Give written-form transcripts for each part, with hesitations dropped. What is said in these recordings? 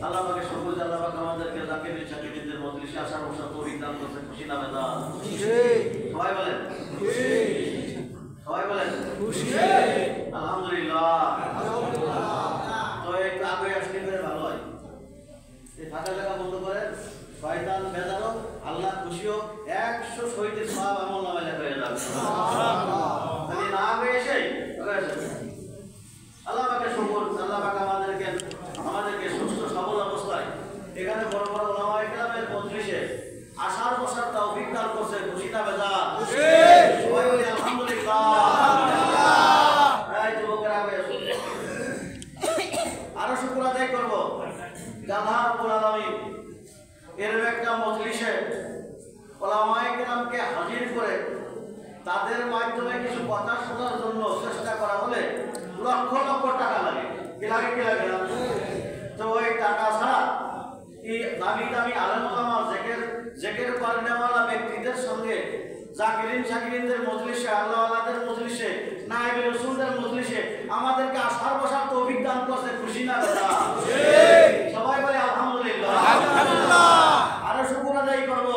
আল্লাহ পাকের সকল আল্লাহ পাক আমাদেরকে জাকিরিন শাকিরিনদের মজলিসে আসার বসার তৌফিক দান করেছেন। খুশি না বেদা? সবাই বলেন খুশি। সবাই বলেন খুশি। আলহামদুলিল্লাহ। তো একটু আগে আসলে করে ভালো হয়। এই ফাঁকা জায়গা বন্ধ করে শয়তান বেজার হোক, আল্লাহ খুশি হোক, 100 শহীদের সওয়াব আমল নামায় লেখা হয়ে যাবে। খালি না আগে এসে আল্লাহ পাকের শুকর, আল্লাহ পাক আমাদেরকে সুস্থ সবল অবস্থায় এখানে বড় বড় ওলামায়ে কেরামের মজলিসে আসার বসার তৌফিক দান করছে। খুশি না বেজা? খুশি। সবাই বলি আলহামদুলিল্লাহ। এই যুবকেরা আরো শুকর আদায় করব আল্লাহ রাব্বুল আলামিন এরকম একটা মজলিসে ওলামায়ে কেরামকে হাজির করে তাদের মাধ্যমে কিছু কথা শোনার জন্য চেষ্টা করা হলে লক্ষ লক্ষ টাকা লাগে। কি লাগে? কি লাগে? তো ওই টাকা ছাড়া এই দামি দামি আলেম ওলামা জেকের করেনেওয়ালা ব্যক্তিদের সঙ্গে জাকিরিন শাকিরিনদের মজলিসে, আল্লাহওয়ালাদের মজলিসে, নায়েবে রাসূলদের মজলিসে আমাদেরকে আসার বসার তৌফিক দান করছে। খুশি না বেটা? সবাই বলে আলহামদুলিল্লাহ। আরো শুকর আদায় করব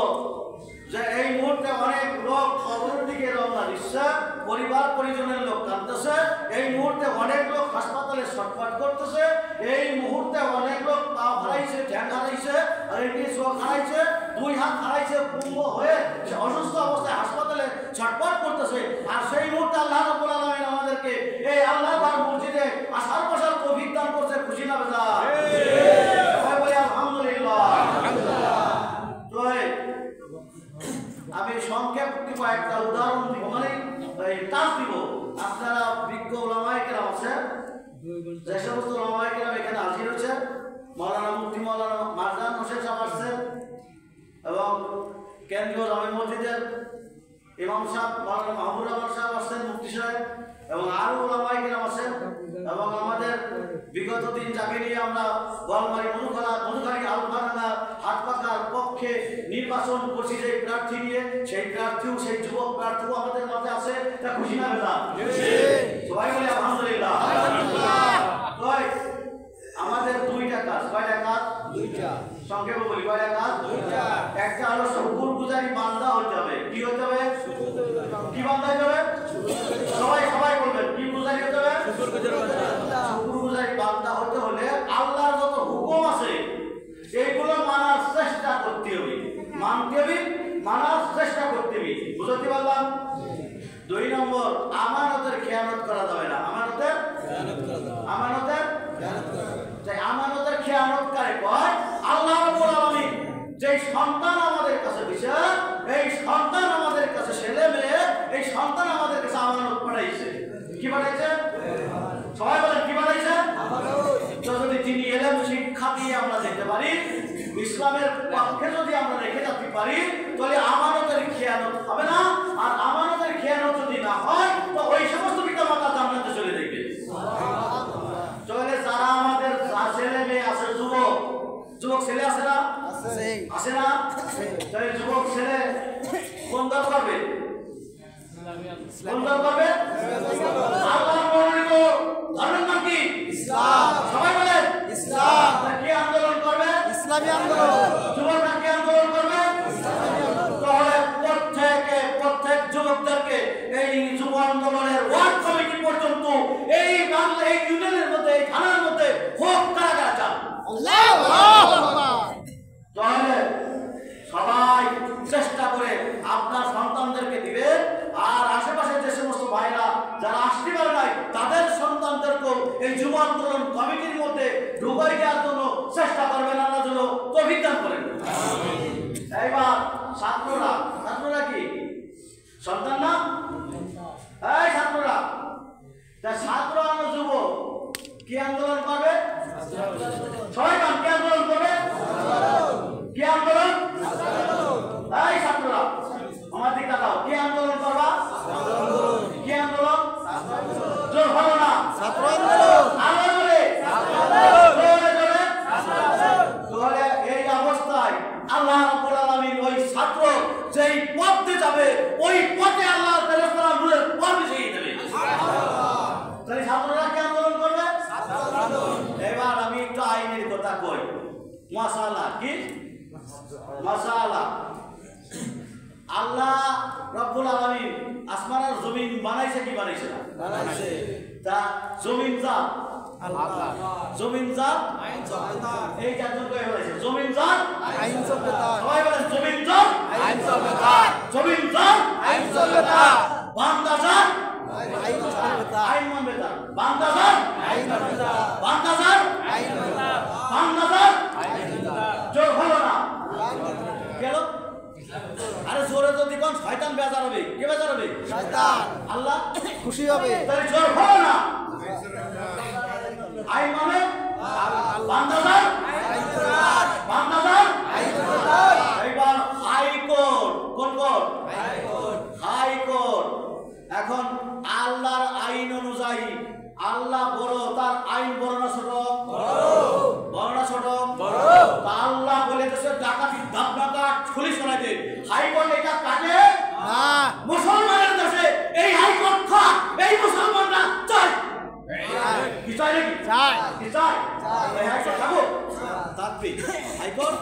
যে এই মুহূর্তে অনেক লোক কবরের দিকে রওনা দিচ্ছে, পরিবার পরিজনের লোক কাঁদতেছে। এই মুহূর্তে অনেক লোক হাসপাতালে ছটফট করতেছে। এই মুহূর্তে অনেক লোক পা হারাইছে, ঠ্যাং হারাইছে, আর একটি চোখ হারাইছে, 2 হাত হারাইছে, পুঙ্গ হয়ে অসুস্থ অবস্থায় হাসপাতালে ছটফট করতেছে। আর সেই মুহূর্তে আল্লাহ রাব্বুল আলামিন আমাদেরকে এই আল্লাহ তার মসজিদে আসার বসার তৌফিক দান করছে। খুশি না বেজা? সবাই বলে আলহামদুলিল্লাহ। আমি সংক্ষেপ কয়েকটা উদাহরণ দিব, মানে কাজ দিব। আপনারা বিজ্ঞ ওলামায়ে কেরাম আছেন, যে সমস্ত ওলামায়ে কেরাম এখানে হাজির হয়েছে, মাওলানা মুফতি মাওলানা মারজান হোসেন সাহেব আসছেন, এবং কেন্দ্রীয় জামে মসজিদের ইমাম সাহেব মাওলানা মাহমুদ রহমান সাহেব আসছেন, মুফতি সাহেব, এবং আরো ওলামায়ে কেরাম আছেন। এবং আমাদের বিগত দিন যাকে নিয়ে আমরা গোয়ালমারি মধুখালী আলফাডাঙ্গা হাটপাকার পক্ষে নির্বাচন করছি যে প্রার্থী নিয়ে, সেই প্রার্থীও, সেই যুবক প্রার্থীও আমাদের মাঝে আছে। তা খুশি না বেটা? সবাই বলে আলহামদুলিল্লাহ। আমাদের 2টা কাজ। কয়টা কাজ? 2টা। সংক্ষেপে বলি, কয়টা কাজ? 2টা। একটা হলো শুকরগুজারি বান্দা হতে হবে। কি হতে হবে? কি বান্দা হতে হবে? সবাই বলবেন কি গুজারি হতে হবে? শুকরগুজারি বান্দা হতে হলে আল্লাহর যত হুকুম আছে এইগুলো মানার চেষ্টা করতে হবে, মানতে হবে, মানার চেষ্টা করতে হবে। বুঝতে পারলাম? 2 নম্বর, আমানতের খেয়ানত করা যাবে না। আমানতের আমানতের খেয়ানত করে কয় আল্লাহ রাব্বুল আলামিন যে সন্তান আমাদের কাছে দিয়েছে, এই সন্তান আমাদের কাছে ছেলে মেয়ে, এই সন্তান আমাদের কাছে আমানত পাঠাইছে। কি পাঠাইছে? সবাই বলেন কি পাঠাইছে? তো যদি তিনি এলেম শিক্ষা দিয়ে আমরা যেতে পারি, ইসলামের পক্ষে যদি আমরা রেখে যেতে পারি, তাহলে আমানতের খেয়ানত হবে না। আর আমানতের খেয়ানত যদি না হয়, তো ওই সমস্ত পিতামাতা জান্নাতে চলে যাবে। তাহলে যারা আমাদের ছেলে মেয়ে আছে, যুবক ছেলে আছে না? আছে না? তাহলে যুবক ছেলে কোন দল করবে? কোন দল করবে? আল্লাহর মনোনীত ধর্মের নাম কি? ইসলাম। সবাই বলেন ইসলাম। কি আন্দোলন করবে? ইসলামী আন্দোলন। যুবকরা কি আন্দোলন করবে? ইসলামী আন্দোলন। তাহলে প্রত্যেক যুবকদেরকে এই যুব আন্দোলনের ওয়ার্ড কমিটি পর্যন্ত এই বাংলা, এই ইউনিয়নের মধ্যে, এই থানার মধ্যে হোক কারাগার চান। তাহলে সবাই চেষ্টা করে আপনার সন্তানদেরকে দিবে। আর আশেপাশে যে সমস্ত ভাইরা যারা আসতে পারে নাই, তাদের সন্তানদেরকেও এই যুব আন্দোলন কমিটির মধ্যে ঢুকাই দেওয়ার জন্য চেষ্টা করবেন। আল্লাহ যেন তৌফিক দান করেন। এইবার ছাত্ররা কি সন্তান না? এই ছাত্ররা, ছাত্র আর যুবক কি আন্দোলন করবে? সবাই কি আন্দোলন করবে? কি আন্দোলন? এই ছাত্ররা আমার দিকে দাও, কি আন্দোলন করবা? কি আন্দোলন? জোর হলো না? ছাত্র আন্দোলন। তাহলে এই অবস্থায় আল্লাহ রাব্বুল আলামিন ওই ছাত্র যেই পথে যাবে, ওই পথে আল্লাহ ফেরেশতারা নূরের পথ বিছিয়ে দেবে। তাহলে ছাত্ররা কি আন্দোলন করবে? এবার আমি একটু আইনের কথা কই। মাসালা কি মাসালা আল্লাহ রব্বুল আলামিন আসমান আর জমিন বানাইছে কি বানাইছে না বানাইছে তা জমিন জাত আল্লাহ জমিন জাত আইন সভ্যতার এই জাতকে বলেছে জমিন জাত আইন সভ্যতার সবাই বলেন জমিন জাত আইন সভ্যতার জমিন জাত আইন সভ্যতার বান্দা জাত আইন সভ্যতার আইন মানবেতার বান্দা জাত আইন মানবেতার বান্দা জাত আইন মানবেতার বান্দা জাত আইন মানবেতার জোর হলো না গেল আরে জোরে যদি কোন শয়তান বেজার হবে কে বেজার হবে শয়তান আল্লাহ খুশি হবে তাহলে জোর হলো না আইন মানে বান্দাদার আইন সরকার বান্দাদার আইন সরকার এইবার হাইকোর্ট কোন কোর্ট হাইকোর্ট এখন আল্লাহর আইন অনুযায়ী আল্লাহ বড় তার আইন বড় না ছোট বড় না ছোট বড় আল্লাহ বলে দেশে ডাকাতি দাবনাকা পুলিশ শোনাইতে হাইকোর্ট এটা কাটে না মুসলমানের দেশে এই হাইকোর্ট থাক এই মুসলমানরা চায় কি চায় নাকি চায় কি চায় এই হাইকোর্ট থাকো থাকবে হাইকোর্ট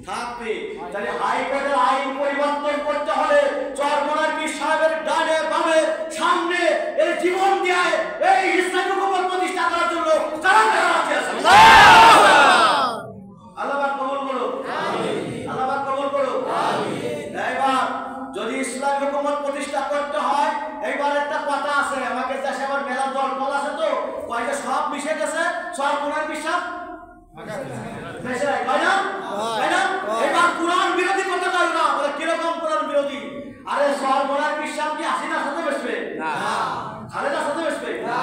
থাকবে তাহলে হাইকোর্টের আইন পরিবর্তন করতে হলে চরমনার পীর সাহেবের ডানে বামে সামনে এই জীবন দিয়ে এই ইসলামী হুকুমত প্রতিষ্ঠা করার জন্য কারা কারা আছে আল্লাহ পাক কবুল করো আমিন আল্লাহ পাক কবুল করো আমিন এইবার যদি ইসলামী হুকুমত প্রতিষ্ঠা করতে হয় এইবার একটা কথা আছে আমাকে দেশে আবার মেলা দল আছে তো কয়টা সব মিশে গেছে চরমনার পীর সাহেব মেশে কয় না এবার কোরআন বিরোধী কথা কয় না বলে কিরকম কোরআন বিরোধী আরে সর্বনাশ বিশ্বাস কি হাসিনার সাথে বসবে না খালেদার সাথে বসবে না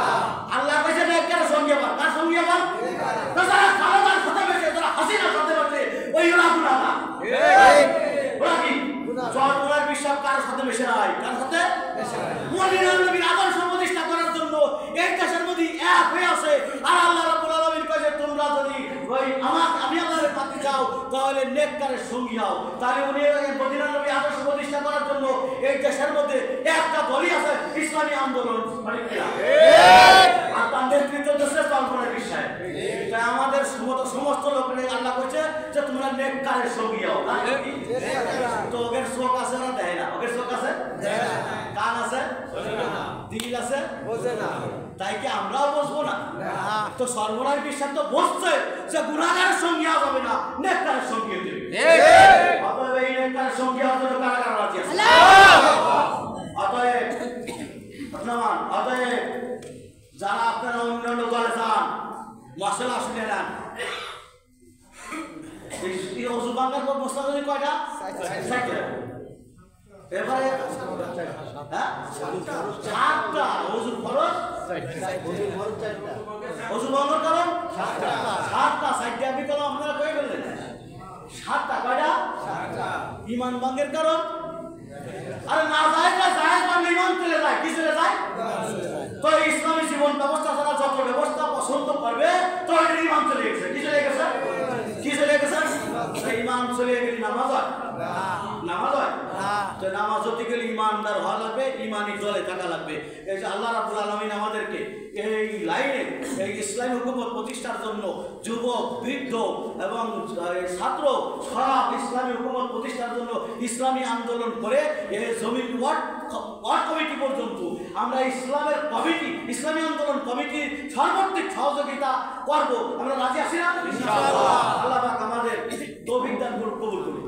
আল্লাহ কইছে না কেন সঙ্গে আবার কার সঙ্গে আবার তো যারা খালেদার সাথে বসে যারা হাসিনার সাথে বসে ওই ওরা গুনাহ না ওরা কি সর্বনাশ বিশ্বাস কার সাথে বসে নাই কার সাথে বসে নাই মুমিনুল নবীর আদর্শ প্রতিষ্ঠা করার জন্য এই দেশের মধ্যে এক হয়ে আছে আর আল্লাহ রাব্বুল আলামিন কইছে তোমরা যদি ওই আমি আল্লাহর পাতে যাও তাহলে নেককারের সঙ্গী হও তাহলে উনি মদিনা নবী আদর্শ প্রতিষ্ঠা করার জন্য এই দেশের মধ্যে একটা দলই আছে ইসলামী আন্দোলন ঠিক আর তার নেতৃত্ব দেশে চলপনের বিষয় তাই আমাদের সমস্ত লোকের আল্লাহ কইছে যে তোমরা নেককারের সঙ্গী হও তো ওদের চোখ আছে না দেয় না ওদের চোখ আছে কান আছে দিল আছে বোঝে না তাই কি আমরাও বসবো না তো সর্বনাশ বিশ্বাস তো বসছে যে গুনাহগারের সঙ্গে হবে না নেককারের সঙ্গে হবে অতএব এই নেককারের সঙ্গে হওয়ার জন্য কারা কারা রাজি আছে অতএব যারা আপনারা অন্যান্য দলে যান মশলা শুনে নেন এই ওযু ভাঙার পর মশলা যদি কয়টা এবারে হ্যাঁ সাতটা ওযুর ফরজ ওযু ভাঙার কারণ সাতটা সাইডে আপনি কলম আপনারা কই বললেন সাতটা কয়টা ঈমান ভঙ্গের কারণ আরে না যায় মানে ঈমান চলে যায় কি চলে যায় তো ইসলামী জীবন ব্যবস্থা যারা যত ব্যবস্থা পছন্দ করবে তো ঈমান চলে গেছে কি চলে গেছে কি চলে গেছে ঈমান চলে গেলে নামাজ হয় নামাজ হয় তো নামাজ হতে গেলে ঈমানদার হওয়া লাগবে ঈমানি দলে থাকা লাগবে এই যে আল্লাহ রাব্বুল আলামিন আমাদেরকে এই লাইনে এই ইসলামী হুকুমত প্রতিষ্ঠার জন্য যুবক বৃদ্ধ এবং ছাত্র সব ইসলামী হুকুমত প্রতিষ্ঠার জন্য ইসলামী আন্দোলন করে এই জমিন ওয়ার্ড কমিটি পর্যন্ত আমরা ইসলামের কমিটি ইসলামী আন্দোলন কমিটির সর্বাত্মক সহযোগিতা করব আমরা রাজি আছি না ইনশাআল্লাহ আল্লাহ পাক আমাদের তৌফিক দান করুন কবুল করুন